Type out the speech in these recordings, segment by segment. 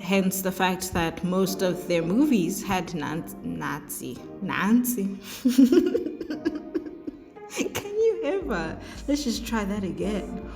hence the fact that most of their movies had Nancy. Can you ever? Let's just try that again.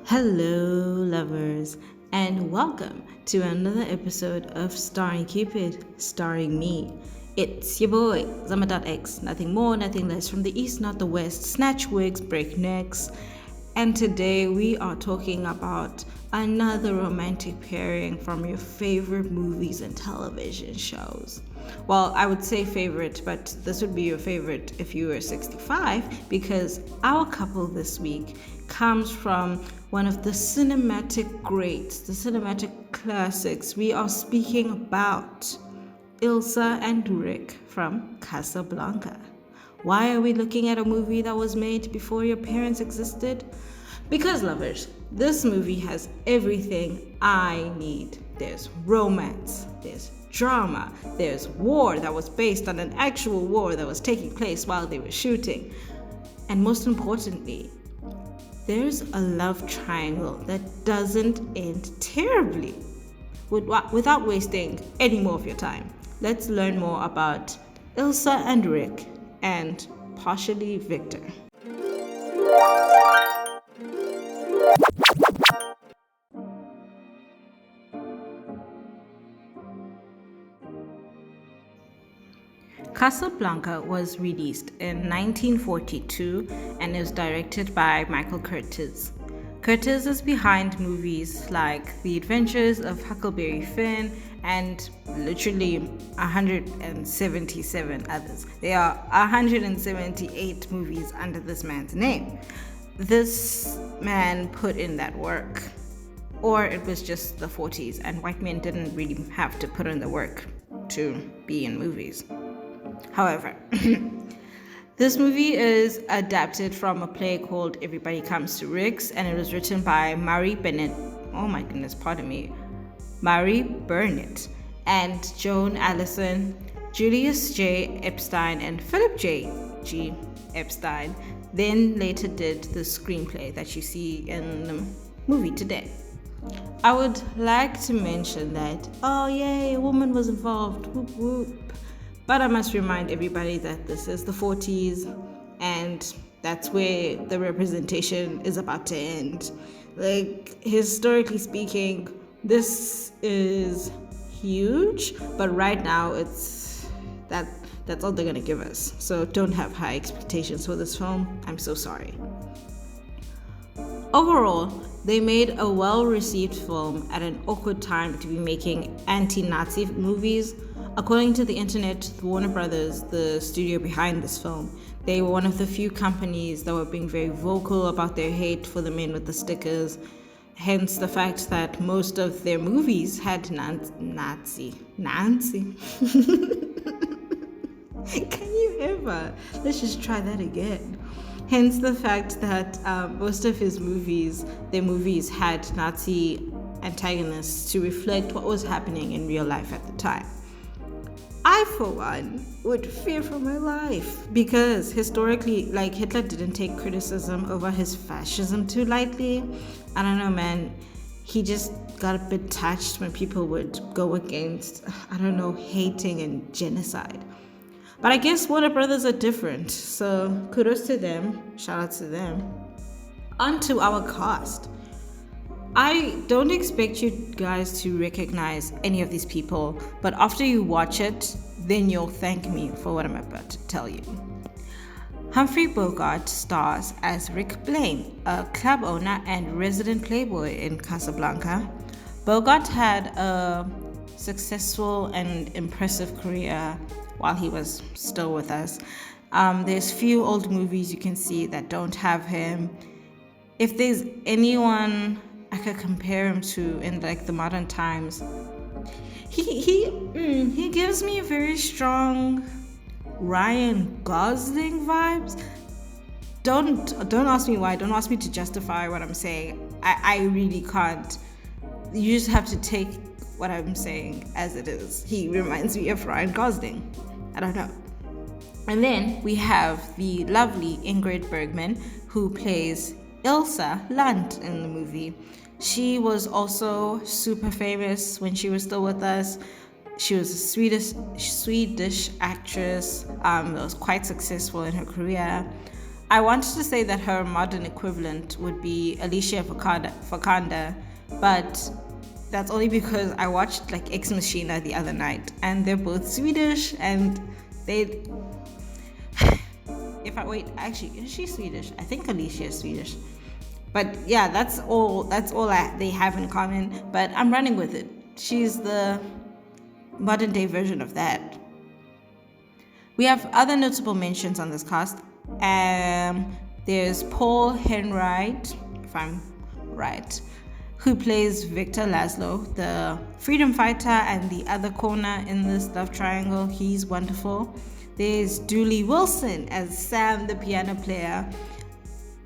Hello, lovers, and welcome to another episode of Starring Cupid, starring me. It's your boy, Zama.x, nothing more, nothing less, from the east, not the west, snatch wigs, break necks, and today we are talking about another romantic pairing from your favorite movies and television shows. Well, I would say favorite, but this would be your favorite if you were 65, because our couple this week comes from one of the cinematic greats, the cinematic classics. We are speaking about Ilsa and Rick from Casablanca. Why are we looking at a movie that was made before your parents existed? Because, lovers, this movie has everything I need. There's romance, there's drama, there's war that was based on an actual war that was taking place while they were shooting. And most importantly, there's a love triangle that doesn't end terribly. Without wasting any more of your time, let's learn more about Ilsa and Rick, and partially Victor. Casablanca was released in 1942 and is directed by Michael Curtiz. Curtiz is behind movies like The Adventures of Huckleberry Finn and literally 177 others. There are 178 movies under this man's name. This man put in that work. Or it was just the 40s and white men didn't really have to put in the work to be in movies. However, this movie is adapted from a play called Everybody Comes to Rick's, and it was written by Murray Burnett and Joan Allison, Julius J. Epstein, and Philip G. Epstein. Then later did the screenplay that you see in the movie today. I would like to mention that, oh yay, a woman was involved, whoop whoop. But I must remind everybody that this is the 40s and that's where the representation is about to end. Like, historically speaking, this is huge, but right now that's all they're gonna give us. So don't have high expectations for this film. I'm so sorry. Overall, they made a well-received film at an awkward time to be making anti-Nazi movies. According to the internet, Warner Brothers, the studio behind this film, they were one of the few companies that were being very vocal about their hate for the men with the stickers, hence the fact that most of their movies had Nancy. Can you ever? Let's just try that again. Hence the fact that most of their movies had Nazi antagonists to reflect what was happening in real life at the time. I, for one, would fear for my life because historically, like, Hitler didn't take criticism over his fascism too lightly. I don't know, man. He just got a bit touched when people would go against, hating and genocide. But I guess Warner Brothers are different, so kudos to them. Shout out to them. On to our cast. I don't expect you guys to recognize any of these people, but after you watch it, then you'll thank me for what I'm about to tell you. Humphrey Bogart stars as Rick Blaine, a club owner and resident playboy in Casablanca. Bogart had a successful and impressive career while he was still with us. There's few old movies you can see that don't have him. If there's anyone I could compare him to in like the modern times, he gives me a very strong Ryan Gosling vibes. Don't ask me why. Don't ask me to justify what I'm saying. I really can't. you just have to take what I'm saying as it is. He reminds me of Ryan Gosling. I don't know. And then we have the lovely Ingrid Bergman, who plays Ilsa Lund in the movie. She was also super famous when she was still with us. She was a Swedish actress that was quite successful in her career. I wanted to say that her modern equivalent would be Alicia Vikander, but that's only because I watched like Ex Machina the other night, and they're both Swedish, and they. Actually, is she Swedish? I think Alicia is Swedish. But yeah, that's all they have in common. But I'm running with it. She's the modern day version of that. We have other notable mentions on this cast. There's Paul Henright, if I'm right, who plays Victor Laszlo, the freedom fighter and the other corner in this love triangle. He's wonderful. There's Dooley Wilson as Sam, the piano player.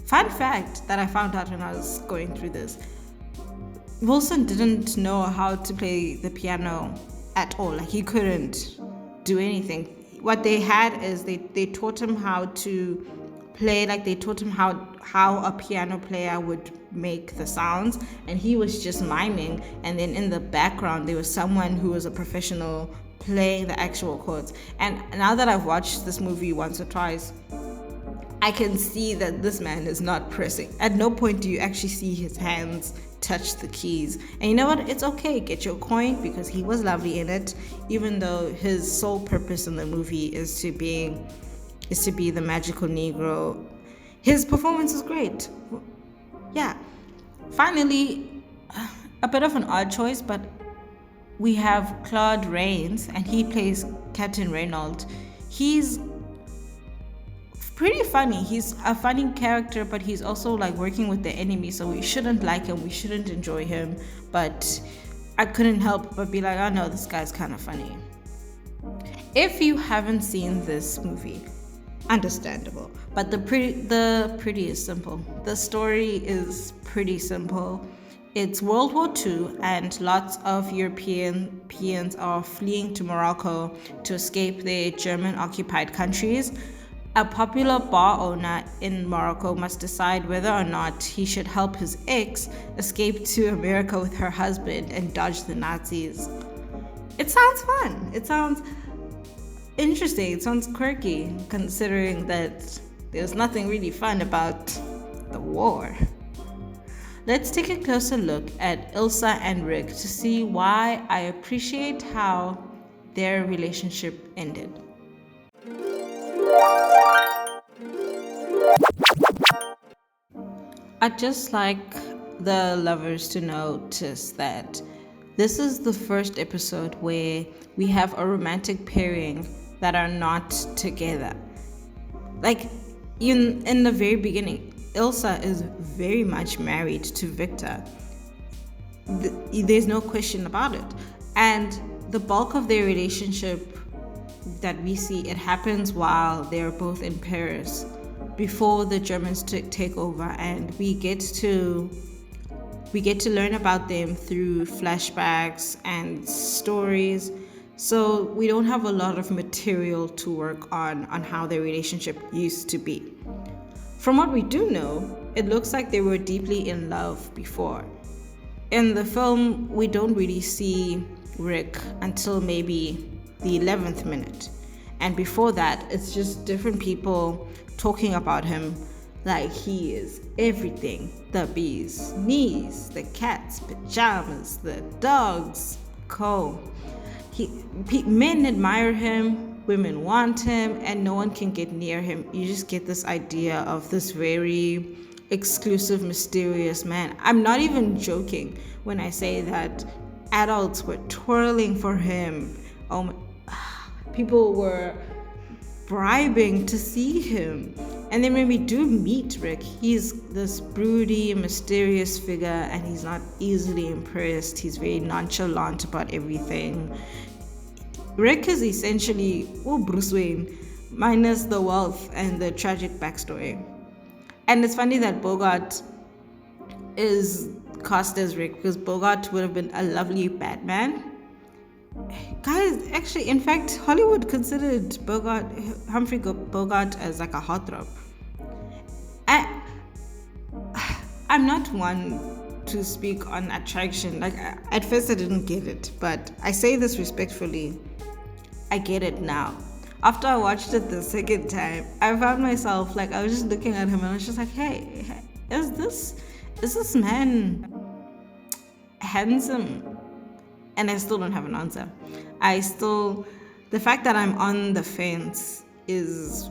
Fun fact that I found out when I was going through this: Wilson didn't know how to play the piano at all. Like, he couldn't do anything. What they had is they taught him how to play, like they taught him how a piano player would make the sounds, and he was just miming, and then in the background there was someone who was a professional playing the actual chords. And now that I've watched this movie once or twice, I can see that this man is not pressing. At no point do you actually see his hands touch the keys. And you know what? It's okay. Get your coin, because he was lovely in it, even though his sole purpose in the movie is to be the magical Negro. His performance is great. Yeah. Finally, a bit of an odd choice, but we have Claude Rains, and he plays Captain Reynolds. He's pretty funny. He's a funny character, but he's also like working with the enemy, so we shouldn't like him, we shouldn't enjoy him. But I couldn't help but be like, oh no, this guy's kind of funny. If you haven't seen this movie, understandable, but the pretty is simple. The story is pretty simple. It's World War II, and lots of Europeans are fleeing to Morocco to escape their German-occupied countries. A popular bar owner in Morocco must decide whether or not he should help his ex escape to America with her husband and dodge the Nazis. It sounds fun. It sounds interesting. It sounds quirky, considering that there's nothing really fun about the war. Let's take a closer look at Ilsa and Rick to see why I appreciate how their relationship ended. I'd just like the lovers to notice that this is the first episode where we have a romantic pairing that are not together. Like, in the very beginning, Ilsa is very much married to Victor. There's no question about it. And the bulk of their relationship that we see, it happens while they're both in Paris, before the Germans take over, and we get to learn about them through flashbacks and stories. So we don't have a lot of material to work on how their relationship used to be. From what we do know, it looks like they were deeply in love before. In the film, we don't really see Rick until maybe the 11th minute. And before that, it's just different people talking about him like he is everything. The bee's knees, the cat's pajamas, the dog's coat. Men admire him, women want him, and no one can get near him. You just get this idea of this very exclusive, mysterious man. I'm not even joking when I say that adults were twirling for him. People were bribing to see him. And then when we do meet Rick, he's this broody, mysterious figure, and he's not easily impressed. He's very nonchalant about everything. Rick is essentially Bruce Wayne, minus the wealth and the tragic backstory. And it's funny that Bogart is cast as Rick because Bogart would have been a lovely Batman. Guys, actually, in fact, Hollywood considered Humphrey Bogart as like a heartthrob. I'm not one to speak on attraction. Like, at first I didn't get it, but I say this respectfully. I get it now. After I watched it the second time, I found myself like I was just looking at him and I was just like, hey, is this man handsome? And I still don't have an answer. The fact that I'm on the fence is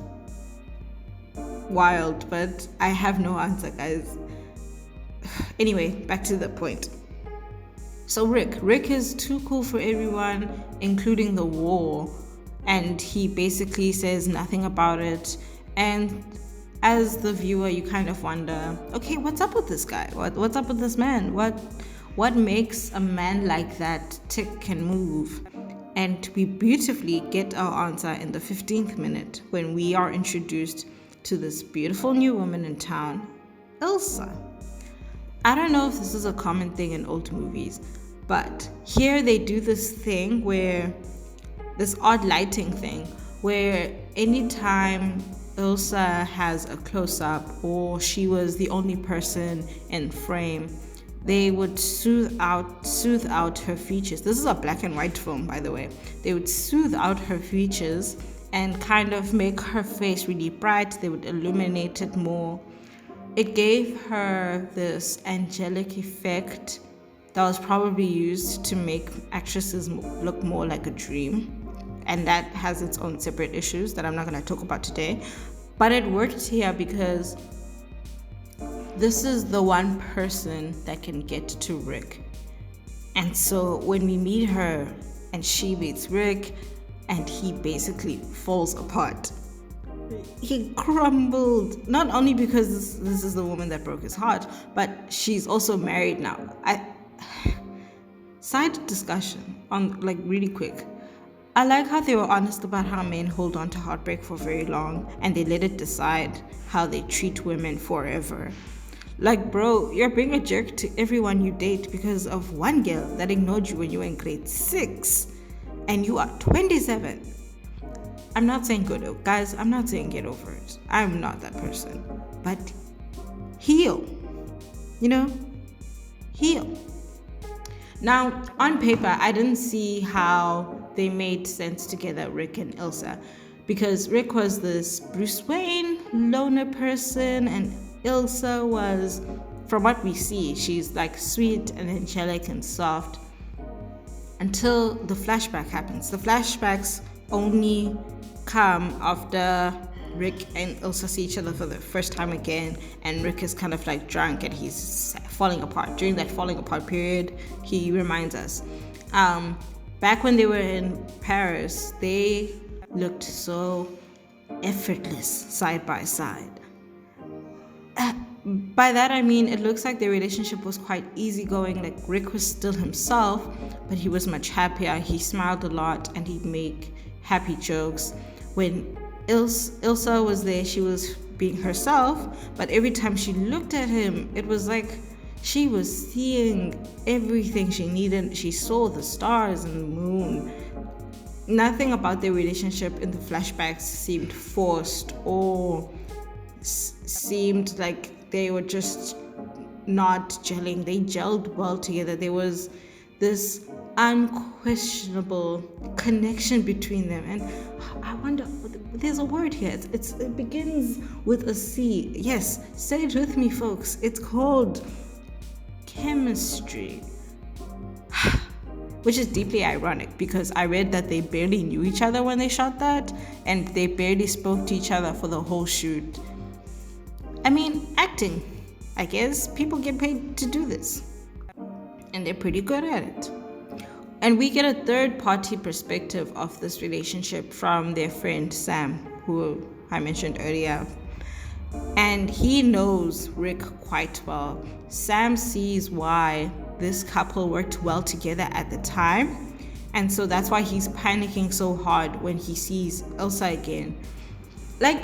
wild, but I have no answer, guys. Anyway, back to the point. So Rick is too cool for everyone, including the war, and he basically says nothing about it. And as the viewer, you kind of wonder, okay, what's up with this guy? What's up with this man? What makes a man like that tick and move? And we beautifully get our answer in the 15th minute when we are introduced to this beautiful new woman in town, Ilsa. I don't know if this is a common thing in old movies, but here they do this thing this odd lighting thing, where anytime Ilsa has a close-up or she was the only person in frame, they would soothe out her features. This is a black and white film, by the way. They would soothe out her features and kind of make her face really bright. They would illuminate it more. It gave her this angelic effect that was probably used to make actresses look more like a dream. And that has its own separate issues that I'm not going to talk about today. But it worked here because this is the one person that can get to Rick. And so when we meet her and she meets Rick and he basically falls apart, he crumbled, not only because this is the woman that broke his heart, but she's also married now. Side discussion on, like, really quick. I like how they were honest about how men hold on to heartbreak for very long and they let it decide how they treat women forever. Like, bro, you're being a jerk to everyone you date because of one girl that ignored you when you were in grade 6 and you are 27. I'm not saying guys, I'm not saying get over it. I'm not that person. But heal. Heal. Now, on paper, I didn't see how they made sense together, Rick and Ilsa, because Rick was this Bruce Wayne loner person, and Ilsa was, from what we see, she's like sweet and angelic and soft until the flashback happens. The flashbacks only come after Rick and Ilsa see each other for the first time again, and Rick is kind of like drunk and he's falling apart. During that falling apart period, he reminds us, back when they were in Paris, they looked so effortless side by side. By that I mean it looks like their relationship was quite easygoing. Like, Rick was still himself, but he was much happier. He smiled a lot and he'd make happy jokes. When Ilsa was there, she was being herself, but every time she looked at him, it was like she was seeing everything she needed. She saw the stars and the moon. Nothing about their relationship in the flashbacks seemed forced or seemed like they were just not gelling. They gelled well together. There was this unquestionable connection between them, and I wonder, there's a word here. It begins with a C. Yes, say it with me, folks. It's called chemistry. Which is deeply ironic because I read that they barely knew each other when they shot that, and they barely spoke to each other for the whole shoot. I mean, acting. I guess people get paid to do this, and they're pretty good at it. And we get a third-party perspective of this relationship from their friend Sam, who I mentioned earlier. And he knows Rick quite well. Sam sees why this couple worked well together at the time, and so that's why he's panicking so hard when he sees Ilsa again. Like,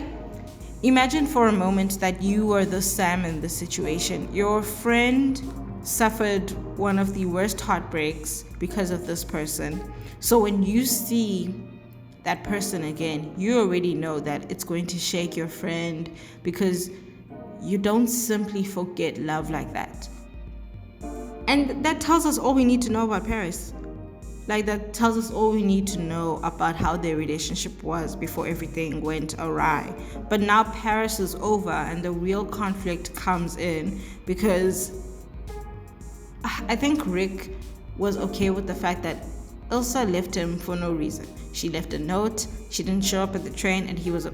imagine for a moment that you were the Sam in this situation. Your friend suffered one of the worst heartbreaks because of this person. So when you see that person again, you already know that it's going to shake your friend, because you don't simply forget love like that. And that tells us all we need to know about Paris. Like, that tells us all we need to know about how their relationship was before everything went awry. But now Paris is over and the real conflict comes in, because I think Rick was okay with the fact that Ilsa left him for no reason. She left a note, she didn't show up at the train, and he was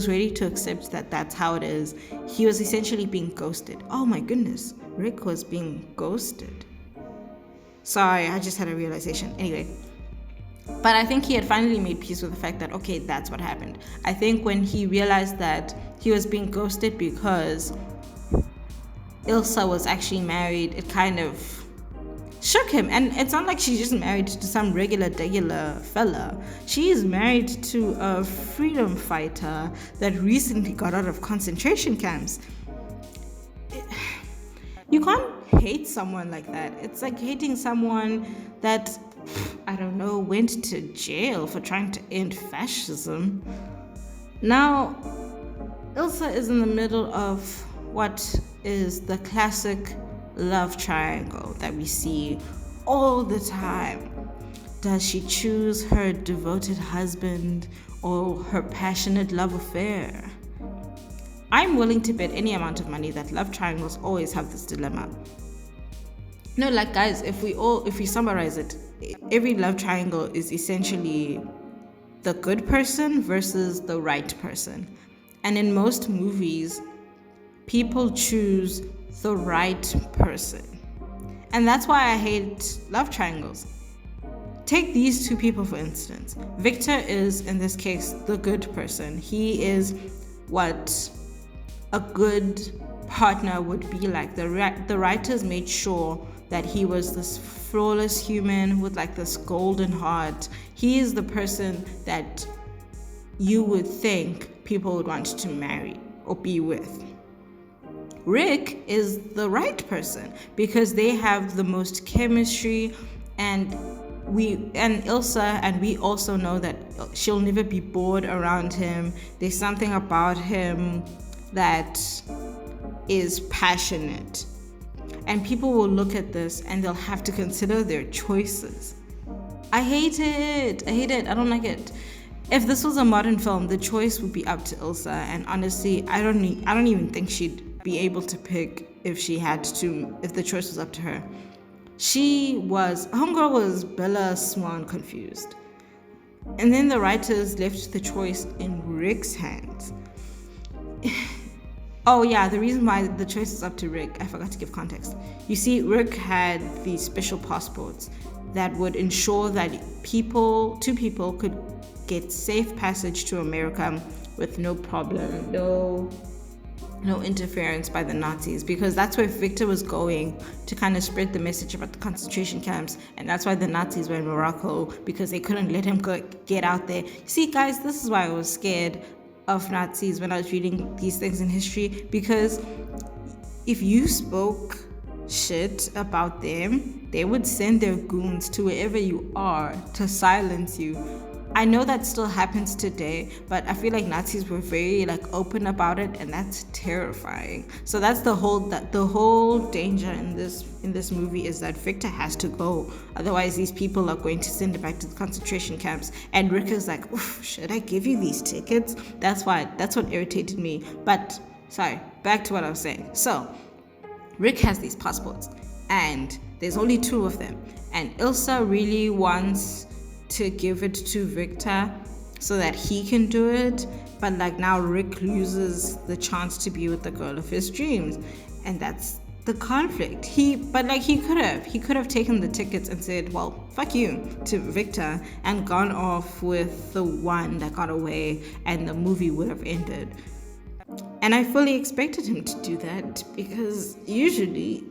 ready to accept that that's how it is. He was essentially being ghosted. Oh my goodness, Rick was being ghosted. Sorry, I just had a realization. Anyway, but I think he had finally made peace with the fact that, okay, that's what happened. I think when he realized that he was being ghosted because Ilsa was actually married, it kind of shook him. And it's not like she's just married to some regular fella. She is married to a freedom fighter that recently got out of concentration camps. You can't hate someone like that. It's like hating someone that, I don't know, went to jail for trying to end fascism. Now, Ilsa is in the middle of what is the classic love triangle that we see all the time. Does she choose her devoted husband or her passionate love affair? I'm willing to bet any amount of money that love triangles always have this dilemma. No, like, guys, if we summarize it, every love triangle is essentially the good person versus the right person. And in most movies, people choose the right person. And that's why I hate love triangles. Take these two people, for instance. Victor is, in this case, the good person. He is what a good partner would be like. The writers made sure that he was this flawless human with like this golden heart. He is the person that you would think people would want to marry or be with. Rick is the right person because they have the most chemistry, and Ilsa, and we also know that she'll never be bored around him. There's something about him that is passionate. And people will look at this and they'll have to consider their choices. I hate it. I don't like it. If this was a modern film, the choice would be up to Ilsa, and honestly, I don't even think she'd be able to pick if the choice was up to her. Homegirl was Bella Swan confused. And then the writers left the choice in Rick's hands. Oh yeah, the reason why the choice is up to Rick, I forgot to give context. You see, Rick had these special passports that would ensure that two people could get safe passage to America with no problem, no interference by the Nazis, because that's where Victor was going to kind of spread the message about the concentration camps, and that's why the Nazis were in Morocco, because they couldn't let him get out there. See, guys, this is why I was scared of Nazis when I was reading these things in history, because if you spoke shit about them, they would send their goons to wherever you are to silence you. I know that still happens today, but I feel like Nazis were very open about it, and that's terrifying. So that's the whole danger in this movie, is that Victor has to go. Otherwise, these people are going to send him back to the concentration camps. And Rick is like, oof, should I give you these tickets? That's what irritated me. But sorry, back to what I was saying. So Rick has these passports, and there's only 2 of them. And Ilsa really wants to give it to Victor so that he can do it, but now Rick loses the chance to be with the girl of his dreams, and that's the conflict. He could have taken the tickets and said, well, fuck you to Victor, and gone off with the one that got away, and the movie would have ended. And I fully expected him to do that, because usually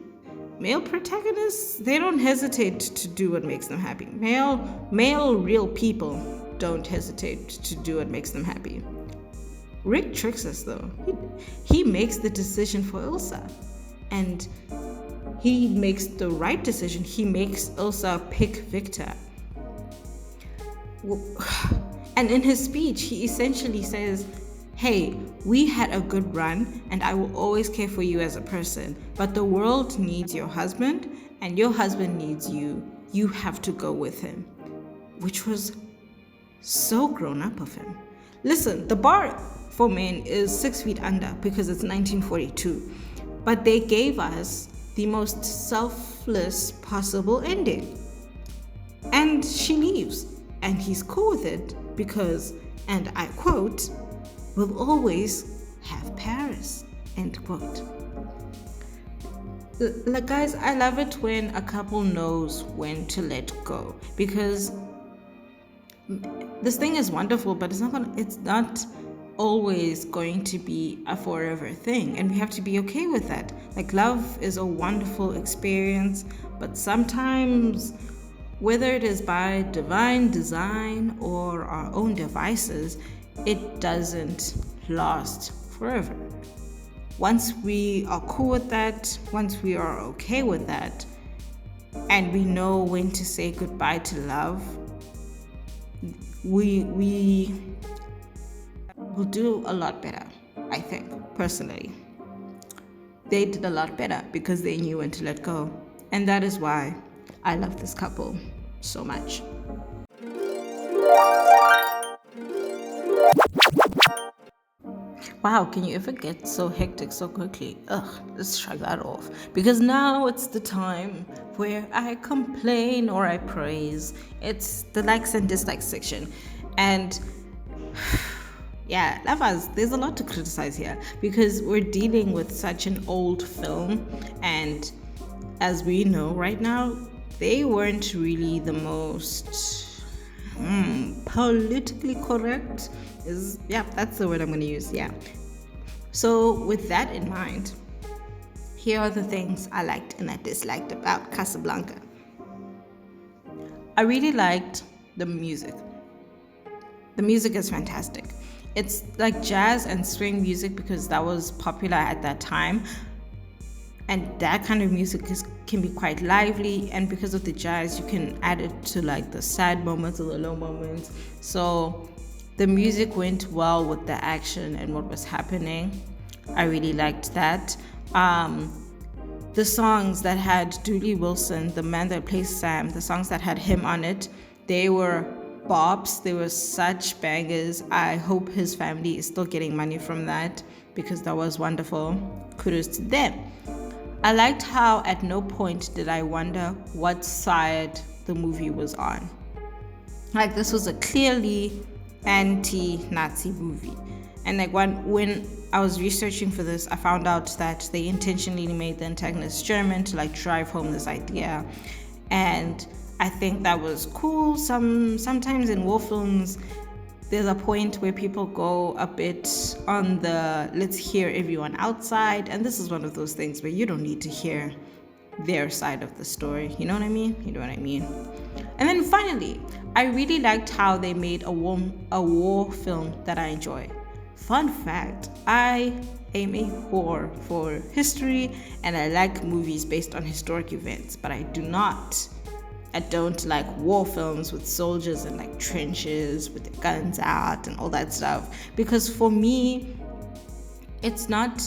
male protagonists, they don't hesitate to do what makes them happy. Male real people don't hesitate to do what makes them happy. Rick tricks us though. He makes the decision for Ilsa, and he makes the right decision. He makes Ilsa pick Victor. And in his speech, he essentially says, hey, we had a good run and I will always care for you as a person, but the world needs your husband and your husband needs you. You have to go with him. Which was so grown up of him. Listen, the bar for men is 6 feet under because it's 1942. But they gave us the most selfless possible ending. And she leaves. And he's cool with it because, and I quote, we'll always have Paris, end quote. Like, guys, I love it when a couple knows when to let go, because this thing is wonderful, but it's not always going to be a forever thing, and we have to be okay with that. Like, love is a wonderful experience, but sometimes, whether it is by divine design or our own devices, it doesn't last forever. Once we are cool with that, once we are okay with that, and we know when to say goodbye to love, we will do a lot better, I think, personally. They did a lot better because they knew when to let go. And that is why I love this couple so much. Wow, can you ever get so hectic so quickly? Let's shrug that off. Because now it's the time where I complain or I praise. It's the likes and dislikes section. And yeah, lovers, there's a lot to criticize here because we're dealing with such an old film. And as we know right now, they weren't really the most politically correct. That's the word I'm going to use. So with that in mind, here are the things I liked and I disliked about Casablanca. I really liked the music. The music is fantastic. It's like jazz and swing music because that was popular at that time. And that kind of music can be quite lively, and because of the jazz, you can add it to like the sad moments or the low moments. So the music went well with the action and what was happening. I really liked that. The songs that had Dooley Wilson, the man that plays Sam, the songs that had him on it, they were bops. They were such bangers. I hope his family is still getting money from that because that was wonderful. Kudos to them. I liked how at no point did I wonder what side the movie was on. Like, this was a clearly anti-Nazi movie. And like when I was researching for this, I found out that they intentionally made the antagonist German to like drive home this idea. And I think that was cool. Sometimes in war films, there's a point where people go a bit on the let's hear everyone outside, and this is one of those things where you don't need to hear their side of the story. You know what I mean? And then finally, I really liked how they made a war film that I enjoy. Fun fact, I am a whore for history and I like movies based on historic events, but I don't like war films with soldiers in like trenches with their guns out and all that stuff, because for me it's not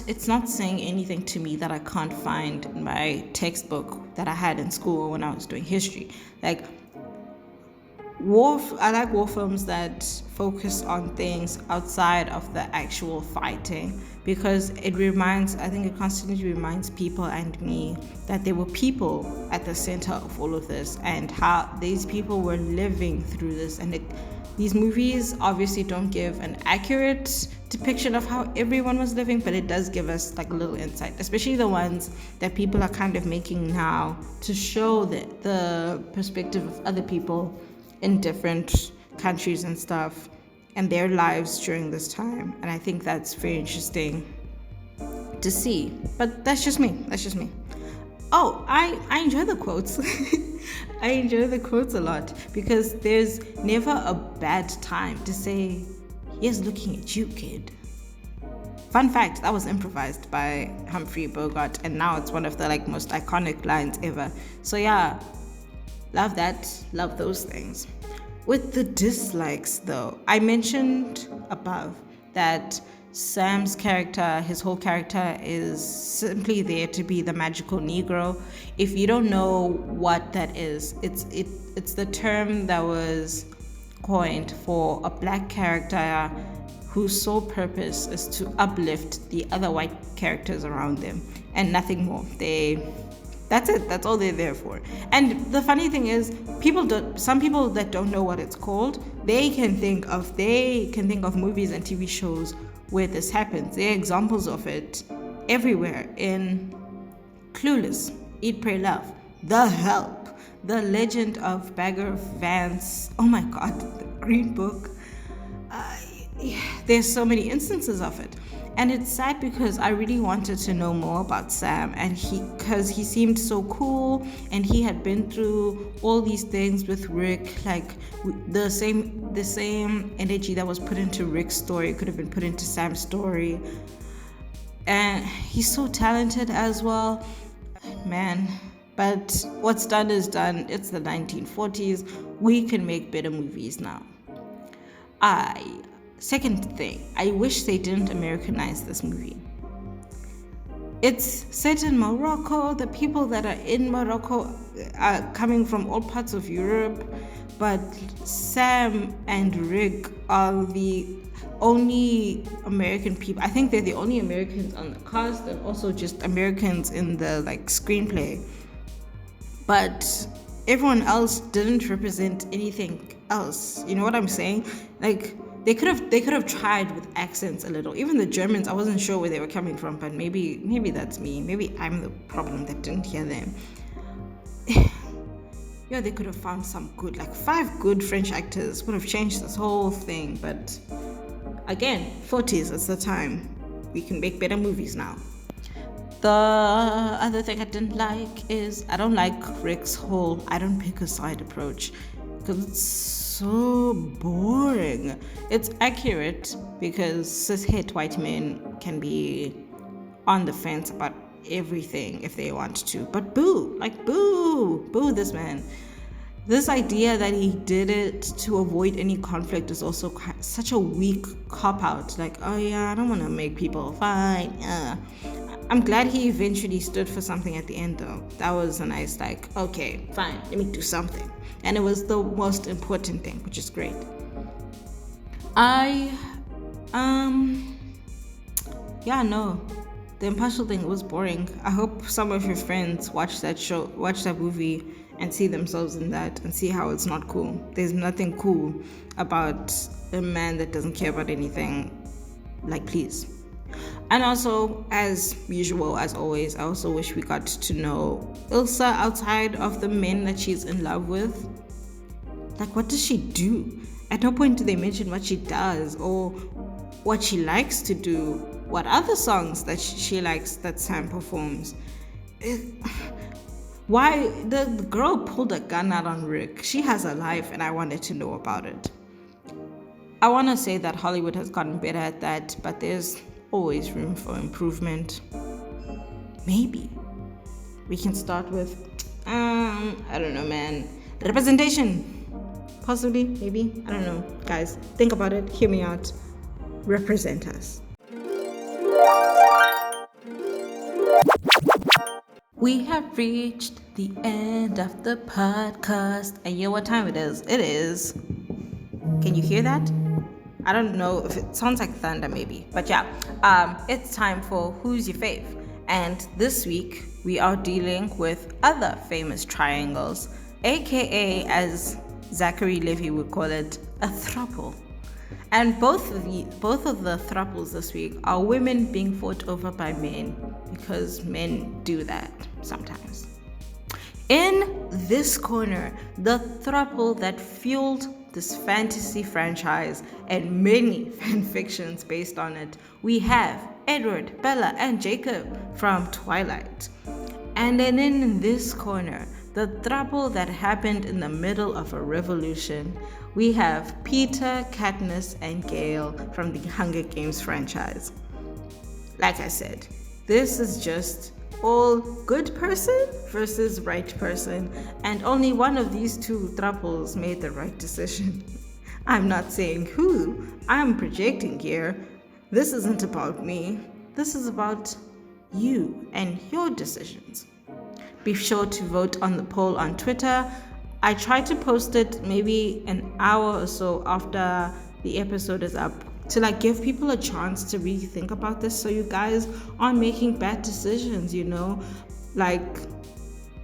saying anything to me that I can't find in my textbook that I had in school when I was doing history. Like I like war films that focus on things outside of the actual fighting, because I think it constantly reminds people and me that there were people at the center of all of this and how these people were living through this. And these movies obviously don't give an accurate depiction of how everyone was living, but it does give us like a little insight, especially the ones that people are kind of making now to show the perspective of other people in different countries and stuff and their lives during this time. And I think that's very interesting to see. But that's just me. Oh, I enjoy the quotes. I enjoy the quotes a lot because there's never a bad time to say, here's looking at you, kid. Fun fact, that was improvised by Humphrey Bogart, and now it's one of the like most iconic lines ever. So yeah, love that, love those things. With the dislikes though, I mentioned above that Sam's character, his whole character is simply there to be the magical Negro. If you don't know what that is, it's the term that was coined for a black character whose sole purpose is to uplift the other white characters around them and nothing more. That's it. That's all they're there for. And the funny thing is, some people that don't know what it's called, they can think of movies and TV shows where this happens. There are examples of it everywhere in Clueless, Eat, Pray, Love, The Help, The Legend of Bagger Vance. Oh my God, The Green Book. There's so many instances of it. And it's sad because I really wanted to know more about Sam, and because he seemed so cool, and he had been through all these things with Rick, like the same energy that was put into Rick's story could have been put into Sam's story. And he's so talented as well, man. But what's done is done. It's the 1940s. We can make better movies now. Second thing, I wish they didn't Americanize this movie. It's set in Morocco. The people that are in Morocco are coming from all parts of Europe, but Sam and Rick are the only American people. I think they're the only Americans on the cast, and also just Americans in the like screenplay. But everyone else didn't represent anything else. You know what I'm saying? Like, They could have tried with accents a little. Even the Germans, I wasn't sure where they were coming from, but maybe that's me. Maybe I'm the problem that didn't hear them. Yeah, they could have found some good, like 5 good French actors would have changed this whole thing. But again, 40s, it's the time. We can make better movies now. The other thing I didn't like is I don't like Rick's whole I don't pick a side approach, because it's so boring. It's accurate because cis-het white men can be on the fence about everything if they want to, but boo this man. This idea that he did it to avoid any conflict is also such a weak cop-out. Like, oh yeah, I don't want to make people fight. I'm glad he eventually stood for something at the end though. That was a nice, like, okay, fine, let me do something. And it was the most important thing, which is great. The Impartial thing was boring. I hope some of your friends watch that movie and see themselves in that and see how it's not cool. There's nothing cool about a man that doesn't care about anything. Like, please. And also, as usual, as always, I also wish we got to know Ilsa outside of the men that she's in love with. Like, what does she do? At no point do they mention what she does or what she likes to do, what other songs that she likes that Sam performs. Why the girl pulled a gun out on Rick? She has a life, and I wanted to know about it. I want to say that Hollywood has gotten better at that, but there's always room for improvement. Maybe we can start with I don't know, man, representation. Possibly, maybe, I don't know. Guys, think about it, hear me out. Represent us. We have reached the end of the podcast, and you know what time it is? It is. Can you hear that? I don't know if it sounds like thunder, maybe, but yeah, it's time for Who's Your Fave? And this week we are dealing with other famous triangles, aka, as Zachary Levy would call it, a throuple. And both of the thruples this week are women being fought over by men, because men do that sometimes. In this corner, the throuple that fueled this fantasy franchise and many fan fictions based on it, we have Edward, Bella, and Jacob from Twilight. And then in this corner, the throuple that happened in the middle of a revolution, we have Peter, Katniss, and Gale from the Hunger Games franchise. like I said, this is just all good person versus right person, and only one of these two thruples made the right decision. I'm not saying who, I'm projecting here. This isn't about me. This is about you and your decisions. Be sure to vote on the poll on Twitter. I try to post it maybe an hour or so after the episode is up to give people a chance to really think about this, so you guys aren't making bad decisions, like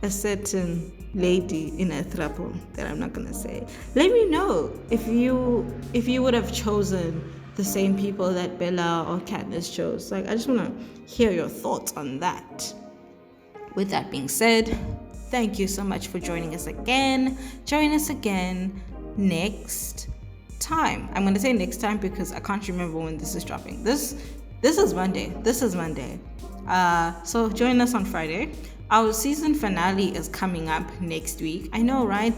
a certain lady in a throuple that I'm not gonna say. Let me know if you would have chosen the same people that Bella or Katniss chose. I just wanna hear your thoughts on that. With that being said, thank you so much for joining us again. Join us again next time. I'm going to say next time because I can't remember when this is dropping. This is Monday. So join us on Friday. Our season finale is coming up next week. I know, right?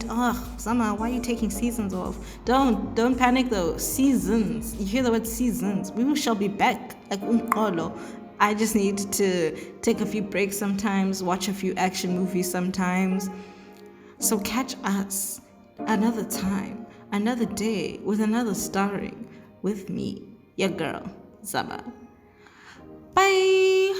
Summer, why are you taking seasons off? Don't panic though. Seasons. You hear the word seasons. We shall be back like umqolo. I just need to take a few breaks sometimes, watch a few action movies sometimes. So catch us another time, another day, with another starring with me, your girl, Zaba. Bye!